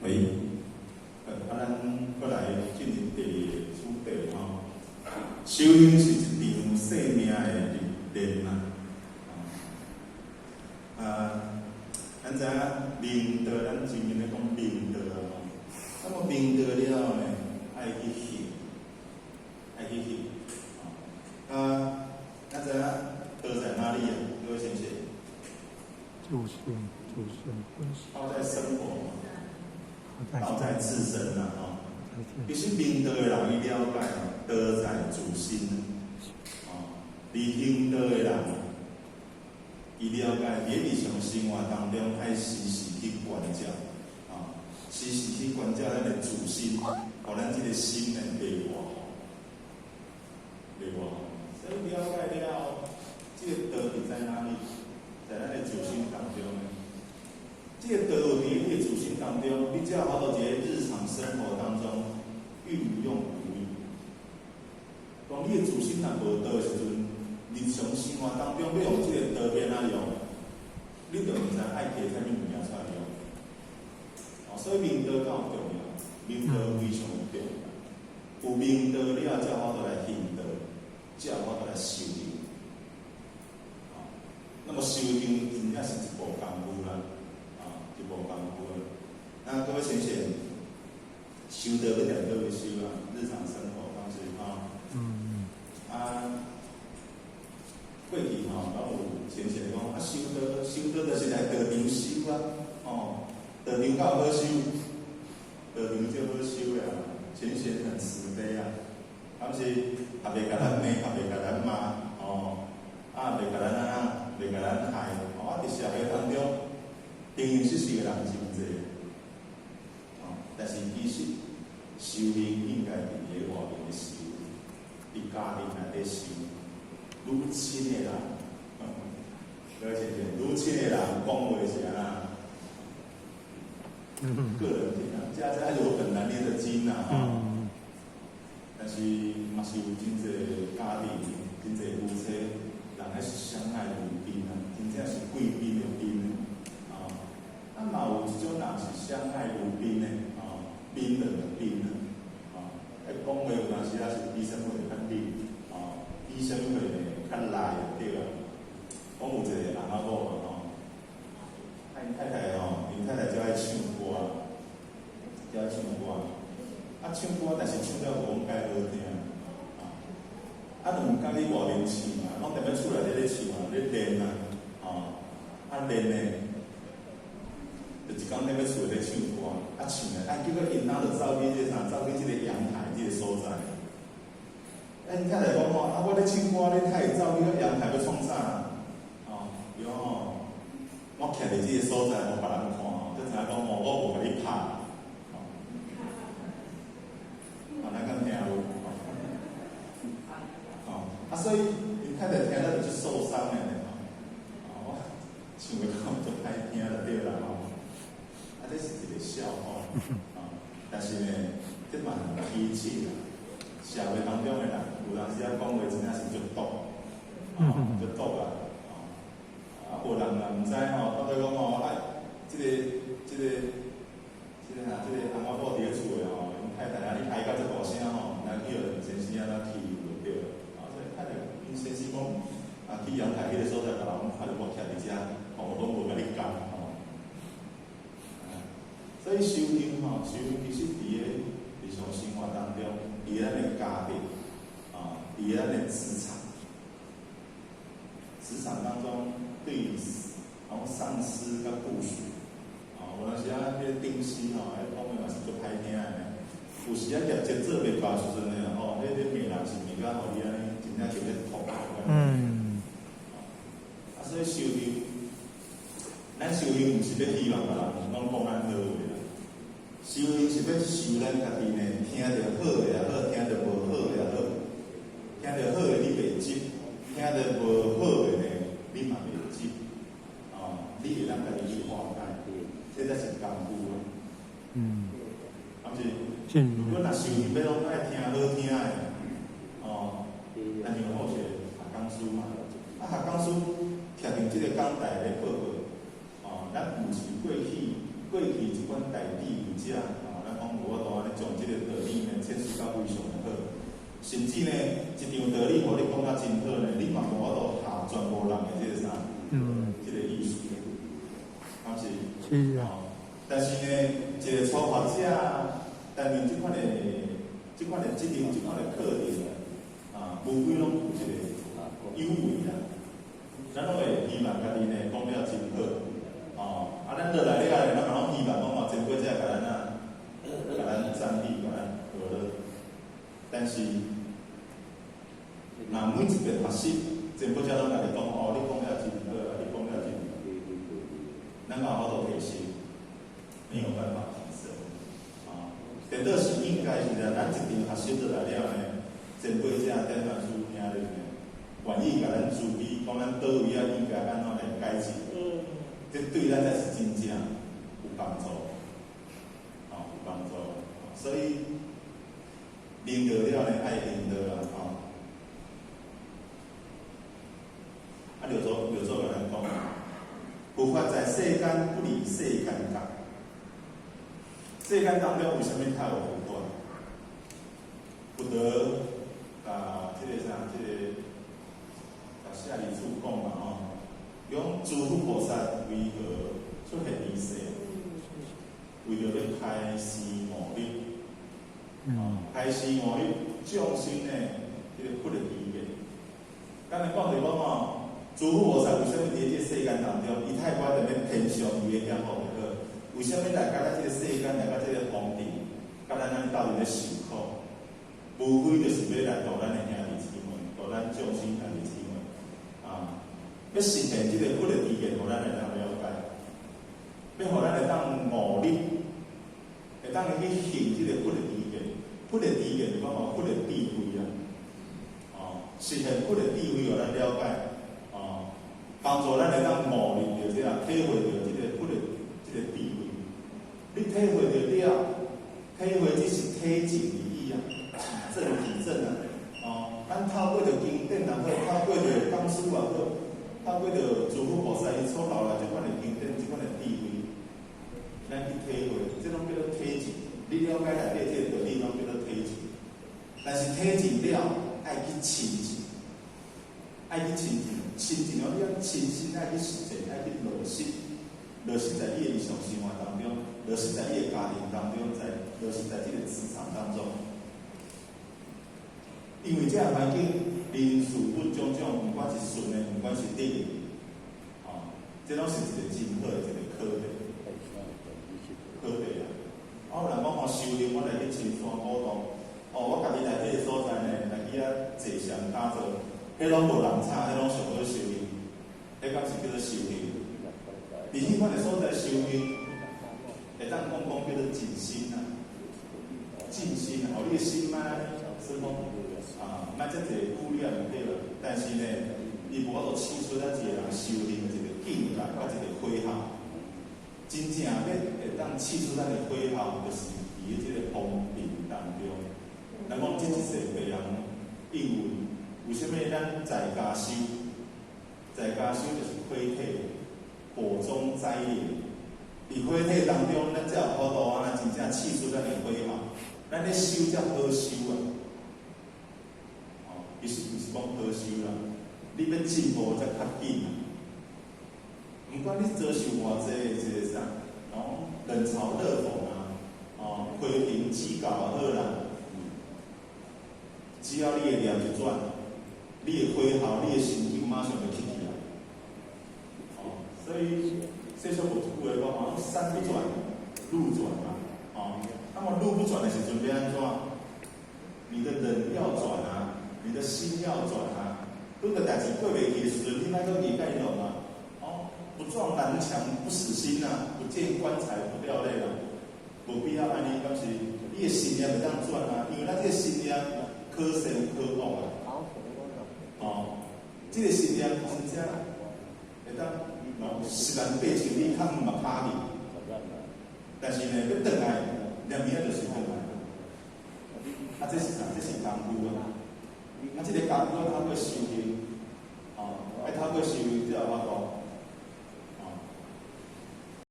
喂，咱过来进入第二个主题吼。修行是一场生命的历练咱知影明道，咱前面咧讲明道吼。那么明道了后呢，爱去行，爱去行。咱知影道在哪里啊？各位先生。主心本身。道在生活嘛。道在自身啦，吼。其实明道的人伊了解道在自心，而行道的人，伊了解伫日常生活当中爱时时去关照，时时去关照咱的自心，互咱这个心呢袂活好，袂活好。所以了解了后，这个道理在哪里？在咱的自心当中呢？这个道理伫你的自心当中，你才有法度伫日常生活当中运用有力。讲你的自心若无道的时阵，日常生活当中要用这个道要哪用，你就毋知爱摕啥物物件出来用。所以明道较重要，明道非常重要。有明道了，才有法度来行道，才有法度来修行。那么修行真正是一步功夫啦。一步功夫了。那各位先生，修道要点倒去修啊？日常生活方式过去敢有先生讲修道就是来道场修啊，道场较好修，道场最好修呀。先生很慈悲啊，敢是也袂甲咱骂，也袂甲咱骂，袂甲咱袂甲咱害，伫社会当中。平平实实的人真济，但是其实修行应该伫个外面修，伫家庭内底修。愈亲的人，各位先生，愈亲的人讲话是安个人品啊，家有本难念的经但是嘛是有真济家庭、真济夫妻，人还是相爱如宾真正是贵宾的宾。嘛有一种人是相爱如宾的，冰冷的冰讲话有当时也是低声会较冷，低声会较来对啦。讲有一个人某因太太就爱唱歌，就爱唱歌，唱歌但是唱了无讲介好听，就毋敢去外面唱拢踮咧厝内底咧唱咧练练呢。就一工踮咧厝咧唱歌，唱结果因仔就走去即个阳台即个所在。因太太讲我咧唱歌，你太走去个阳台要创啥？我徛伫即个所在，无别人看，就知影讲我无甲你拍。咱敢听有？所以因太太听了就是受伤的我唱的讲就歹听就对啦这是一个笑话但是呢，这嘛很贴切啦。社会当中的人，有当时讲话真正是足毒，足毒啦。有人也毋知到底讲这个阿妈某伫咧厝的因太太你哀到这大声咱去互先生欺负就对了。所以太太因先生讲去阳台迄个所在，甲人我徛伫遮，我拢无甲你讲。所以修行其实伫个日常生活当中，伫咱的家庭，伫咱的职场当中，对于上司甲部属，有当时迄个顶司讲话嘛是足歹听的，有时业绩做袂到时阵呢，迄个骂人是骂甲互你安尼，真正就咧吐所以修行，咱修行毋是要希望别人讲咱好话。修行是要修咱家己呢，听着好的也好，听着无好的也好，听着好的你袂执，听着无好的呢，你嘛袂执，你会当家己去化解，这才是功夫如果若修行要拢爱听好听的，像好些学讲师嘛，学讲师徛伫这个讲台咧报告，咱毋是过去一款代志有遮甚至呢，一场道理，互你讲到真好呢，你嘛无法度下全部人的这个啥，这个意思，敢是？是啊。但是呢，一个初学者担任这款的责任、这款的课程无非拢有一个优惠啦。咱拢会希望家己呢讲了真好，咱落来了，咱嘛拢希望讲前辈者甲咱赞美，甲咱和乐。但是，若每一个学习，前辈者拢甲你讲，你讲了真好，你讲了真好，咱嘛好多提升。没有办法提升但倒是应该是咱一场学习落来了呢，前辈者、典范师兄弟呢，愿意甲咱注意，讲咱倒位应该安怎来改进，这对咱才是真正有帮助，有帮助。所以领导了呢，爱领导啦，刘祖甲咱讲，佛法在世间，不离世间感。世间当中为什么太有佛法？不得这个下里处讲嘛用诸佛菩萨为何出现于世？为了要开示悟律，开示悟律，众生呢，这个不能理解。刚才讲对讲诸佛菩萨为什么在这世间当中，伊太乖在要天上伊会讲好不好？为什么来到咱这个世间，来到这个皇帝，甲咱斗阵咧受苦？无非就是要来度咱的兄弟姊妹，度咱众生兄弟姊妹要实现这个佛的智慧，互咱来了解，要互咱来当悟力，会当去行这个佛的智慧。佛的智慧就讲佛的智慧实现佛的智慧，互咱了解帮助咱来当悟力，就这样体会到这个佛的这个智慧。你体会到了，体会只是体证而已体证咱透过着经典也好，透过着讲书也好，透过着诸佛菩萨伊所留来这款的经典、这款的智慧，咱去体会，这种叫做体证。你了解内底这个道理，拢叫做体证。但是体证了，爱去亲近，亲近了，你要亲身爱去实践，爱去落实在你的日常生活当中。落实在你的家庭当中，落实在这个职场当中，因为这个环境人事物种种，不管是顺的，不管是逆的，这拢是一个真好的一个课题啦。有人讲修行，我来去深山古道，我家己来迄个所在呢，来去坐上打坐，迄拢无人吵，迄拢上好修行，迄敢是叫做修行。伫迄款的所在修行。会当讲叫做静心你的心嘛，是讲莫遮济污染就对了。但是呢，伊无法度试出咱一个人修行的一个境界，甲一个火候。真正要会当试出咱的火候，就是伫即个方便当中。咱讲这一世被人应运，为什么咱在家修？在家修就是火体，火中栽炼。伫火体当中，咱才有法度真正试出咱的火候，咱咧修才好修其实不是讲好修啦，你要进步才较紧毋管你遭受偌济这个啥，冷嘲热讽批评指教也好啦，只要你的念一转，你的火候、你的神经马上就起来。所以。这首有一句话讲山不转，路转那么路不转的时阵要安怎？你的人要转你的心要转拄个代志过袂去的时阵，你莫搁理解拢不撞南墙不死心不见棺材不掉泪无必要安尼，敢是你的心念会当转因为咱这个心念可善可恶这个心念真正会当。是人爬树你较嘛拍去，但是呢，要转来，念名就是转来。这是啥？这是功夫这个功夫透过修行，透过修行才有法度